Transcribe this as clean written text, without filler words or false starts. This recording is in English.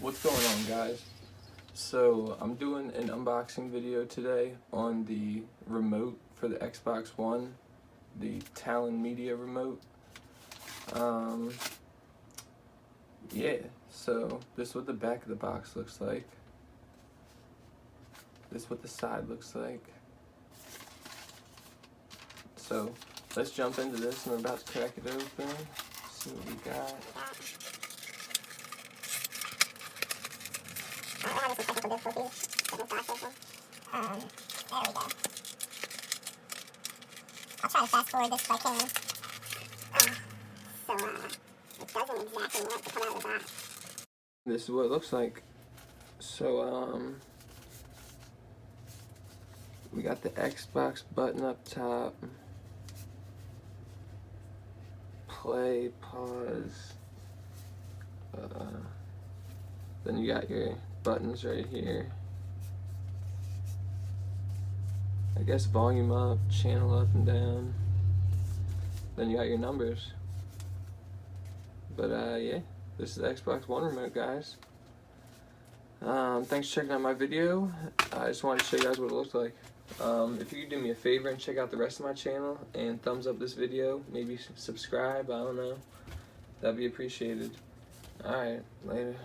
What's going on, guys? So I'm doing an unboxing video today on the remote for the Xbox One, the Talon Media remote. Yeah, so this is what the back of the box looks like. This is what the side looks like. So let's jump into this, and we're about to crack it open. See what we got. There we go. I'll try to fast forward this if I can. It doesn't exactly want to come out of the box. This is what it looks like. So, we got the Xbox button up top. Play, pause. Then you got your buttons right here. I guess volume up, channel up and down. Then you got your numbers. But yeah, this is the Xbox One remote, guys. Thanks for checking out my video. I just wanted to show you guys what it looks like. If you could do me a favor and check out the rest of my channel and thumbs up this video, maybe subscribe, I don't know. That'd be appreciated. Alright, later.